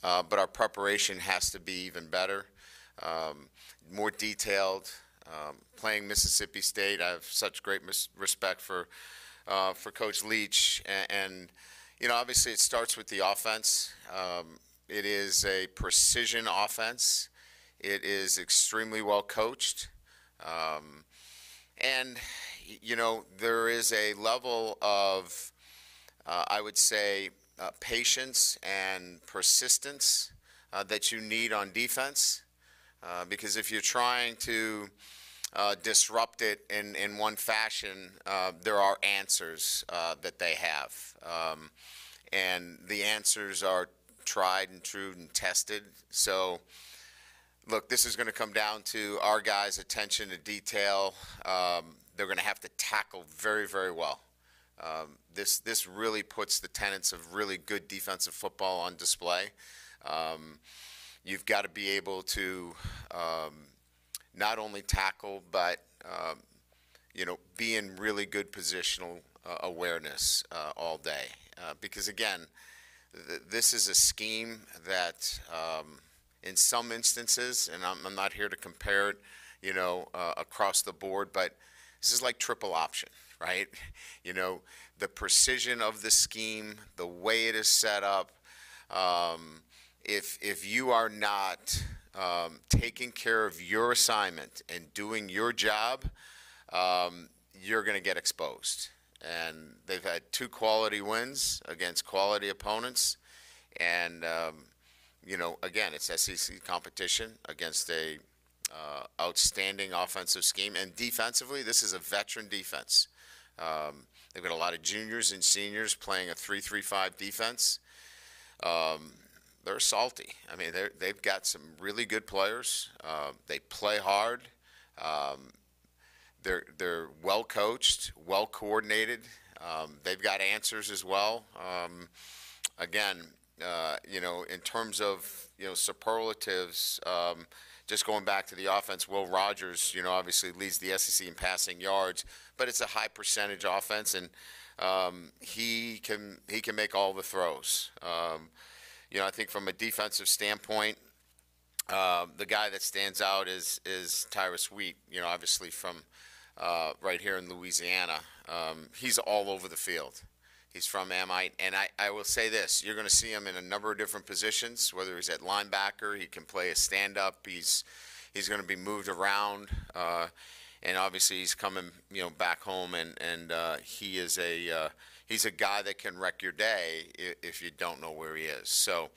but our preparation has to be even better, more detailed. Playing Mississippi State, I have such great respect for Coach Leach, and obviously it starts with the offense. It is a precision offense. It is extremely well coached, and there is a level of, I would say, patience and persistence that you need on defense, because if you're trying to disrupt it in one fashion, there are answers that they have. And the answers are tried and true and tested. So, look, this is going to come down to our guys' attention to detail. They're going to have to tackle very, very well. This really puts the tenets of really good defensive football on display. You've got to be able to not only tackle, but be in really good positional awareness all day. Because again, this is a scheme that, in some instances, and I'm not here to compare it, across the board, but this is like triple option, right? The precision of the scheme, the way it is set up. If you are not taking care of your assignment and doing your job, you're going to get exposed. And they've had 2 quality wins against quality opponents. And, again, it's SEC competition against a outstanding offensive scheme. And defensively, this is a veteran defense. They've got a lot of juniors and seniors playing a 3-3-5 defense. They're salty. I mean, they've got some really good players. They play hard. They're well coached, well coordinated. They've got answers as well. Again, in terms of superlatives, just going back to the offense, Will Rogers, obviously leads the SEC in passing yards, but it's a high percentage offense, and he can make all the throws. I think from a defensive standpoint, the guy that stands out is Tyrus Wheat. Obviously from right here in Louisiana, he's all over the field. He's from Amite, and I will say this: you're going to see him in a number of different positions. Whether he's at linebacker, he can play a stand-up. He's going to be moved around, and obviously he's coming back home, and he is he's a guy that can wreck your day if you don't know where he is. So,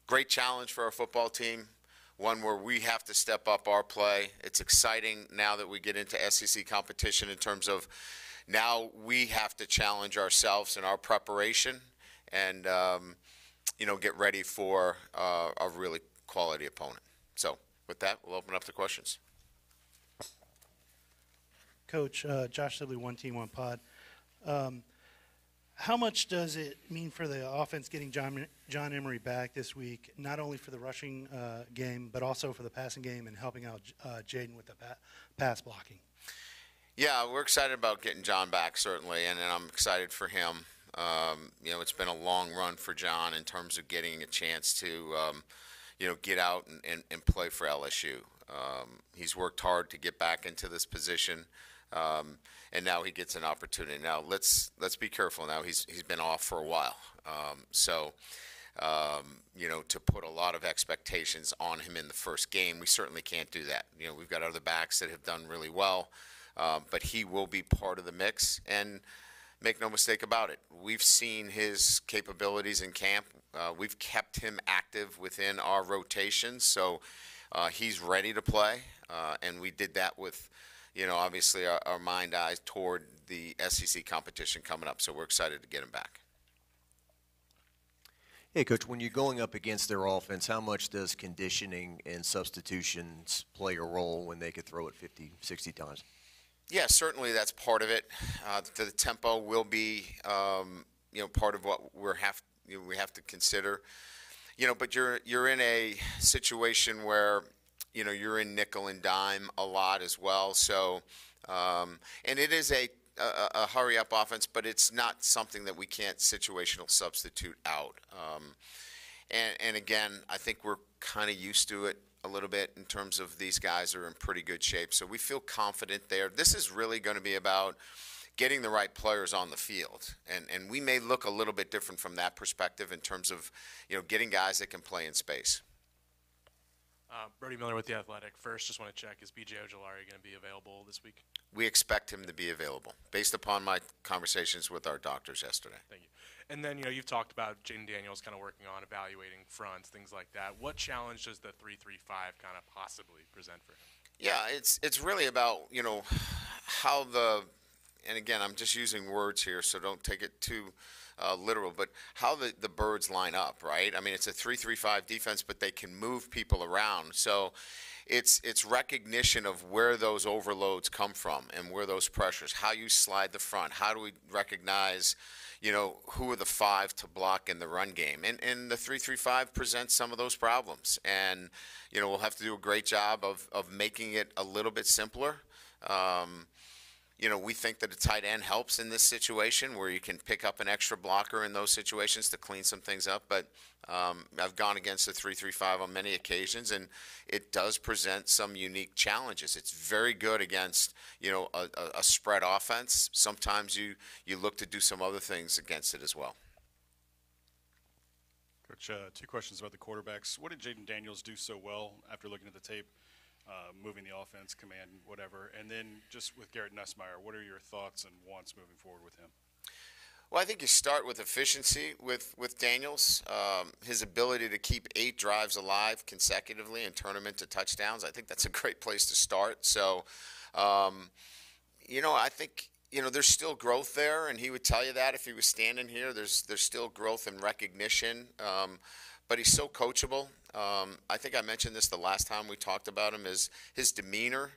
great challenge for our football team, one where we have to step up our play. It's exciting now that we get into SEC competition in terms of now we have to challenge ourselves in our preparation and, get ready for a really quality opponent. So with that, we'll open up the questions. Coach, Josh Sibley, One Team, One Pod. How much does it mean for the offense getting John Emery back this week, not only for the rushing game, but also for the passing game and helping out Jaden with the pass blocking? Yeah, we're excited about getting John back, certainly, and I'm excited for him. It's been a long run for John in terms of getting a chance to, get out and play for LSU. He's worked hard to get back into this position. And now he gets an opportunity. Now let's be careful. Now he's been off for a while, to put a lot of expectations on him in the first game, we certainly can't do that. We've got other backs that have done really well, but he will be part of the mix. And make no mistake about it, we've seen his capabilities in camp. We've kept him active within our rotations, so he's ready to play, and we did that with. Obviously our eyes toward the SEC competition coming up, so we're excited to get him back. Hey, Coach, when you're going up against their offense, how much does conditioning and substitutions play a role when they could throw it 50, 60 times? Yeah, certainly that's part of it. The tempo will be, part of what we have to consider. But you're in a situation where you're in nickel and dime a lot as well. So, and it is a hurry-up offense, but it's not something that we can't situational substitute out. And again, I think we're kind of used to it a little bit in terms of these guys are in pretty good shape. So we feel confident there. This is really going to be about getting the right players on the field. And we may look a little bit different from that perspective in terms of, getting guys that can play in space. Brody Miller with The Athletic. First, just want to check, is B.J. Ojolari going to be available this week? We expect him to be available based upon my conversations with our doctors yesterday. Thank you. And then, you've talked about Jaden Daniels kind of working on evaluating fronts, things like that. What challenge does the 3-3-5 kind of possibly present for him? Yeah, it's really about, how and again, I'm just using words here, so don't take it too literal, but how the birds line up, right? I mean, it's a 3-3-5 defense, but they can move people around. So it's recognition of where those overloads come from and where those pressures, how you slide the front, how do we recognize, who are the five to block in the run game. And the 3-3-5 presents some of those problems. And, we'll have to do a great job of making it a little bit simpler. We think that a tight end helps in this situation where you can pick up an extra blocker in those situations to clean some things up. But I've gone against the 3-3-5 on many occasions, and it does present some unique challenges. It's very good against, a spread offense. Sometimes you look to do some other things against it as well. Coach, two questions about the quarterbacks. What did Jaden Daniels do so well after looking at the tape? Moving the offense, command, whatever. And then just with Garrett Nussmeier, what are your thoughts and wants moving forward with him? Well, I think you start with efficiency with Daniels. His ability to keep 8 drives alive consecutively and turn them into touchdowns, I think that's a great place to start. So, I think, there's still growth there, and he would tell you that if he was standing here. There's still growth and recognition, but he's so coachable. I think I mentioned this the last time we talked about him, is his demeanor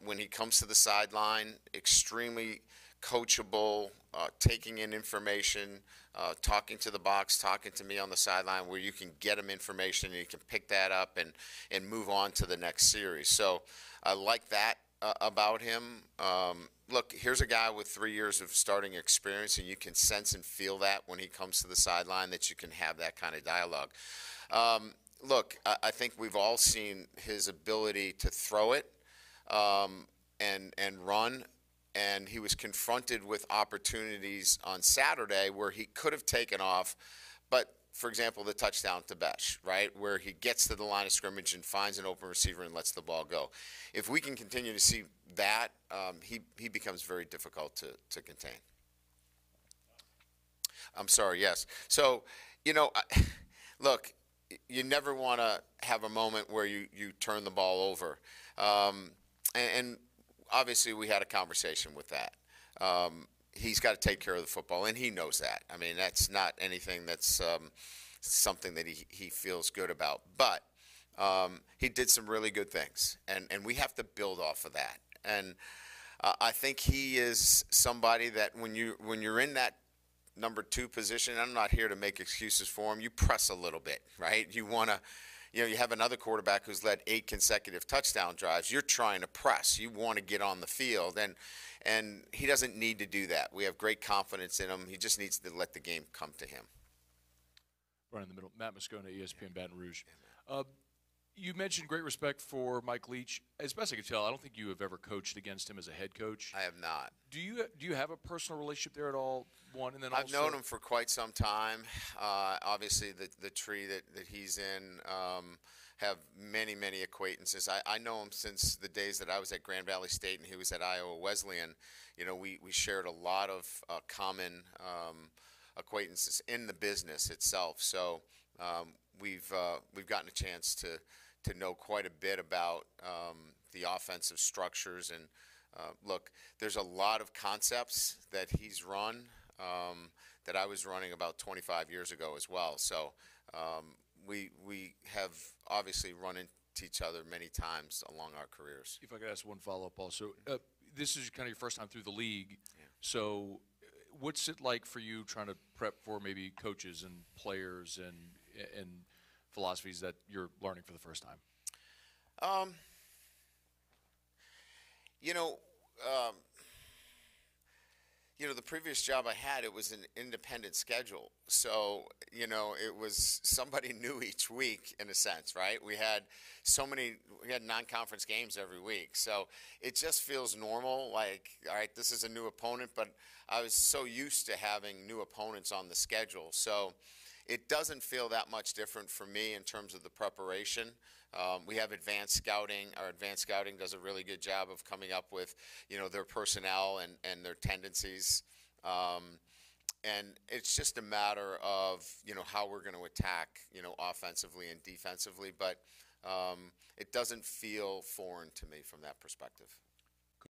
when he comes to the sideline, extremely coachable, taking in information, talking to the box, talking to me on the sideline, where you can get him information and you can pick that up and move on to the next series. So I like that about him. Look, here's a guy with 3 years of starting experience, and you can sense and feel that when he comes to the sideline, that you can have that kind of dialogue. Look, I think we've all seen his ability to throw it and run, and he was confronted with opportunities on Saturday where he could have taken off, but, for example, the touchdown to Besh, right, where he gets to the line of scrimmage and finds an open receiver and lets the ball go. If we can continue to see that, he becomes very difficult to contain. I'm sorry, yes. So, look, you never want to have a moment where you turn the ball over. And obviously we had a conversation with that. He's got to take care of the football, and he knows that. I mean, that's not anything that's something that he feels good about. But he did some really good things, and we have to build off of that. And I think he is somebody that when you're in that number 2 position, I'm not here to make excuses for him. You press a little bit, right? You want to, you have another quarterback who's led 8 consecutive touchdown drives. You're trying to press. You want to get on the field, and he doesn't need to do that. We have great confidence in him. He just needs to let the game come to him. Right in the middle, Matt Moscona, ESPN Baton Rouge. You mentioned great respect for Mike Leach. As best I can tell, I don't think you have ever coached against him as a head coach. I have not. Do you have a personal relationship there at all? One, and then I've known him for quite some time. Obviously, the tree that he's in, have many acquaintances. I know him since the days that I was at Grand Valley State and he was at Iowa Wesleyan. We shared a lot of common acquaintances in the business itself. So we've gotten a chance to know quite a bit about the offensive structures. And look, there's a lot of concepts that he's run that I was running about 25 years ago as well. So we have obviously run into each other many times along our careers. If I could ask one follow-up also. This is kind of your first time through the league. Yeah. So what's it like for you trying to prep for maybe coaches and players and philosophies that you're learning for the first time? You know, the previous job I had, it was an independent schedule. So, you know, it was somebody new each week in a sense, right? We had non-conference games every week. So it just feels normal. Like, all right, this is a new opponent, but I was so used to having new opponents on the schedule. So it doesn't feel that much different for me in terms of the preparation. We have advanced scouting. Our advanced scouting does a really good job of coming up with, you know, their personnel and their tendencies. And it's just a matter of, you know, how we're going to attack, you know, offensively and defensively. But it doesn't feel foreign to me from that perspective.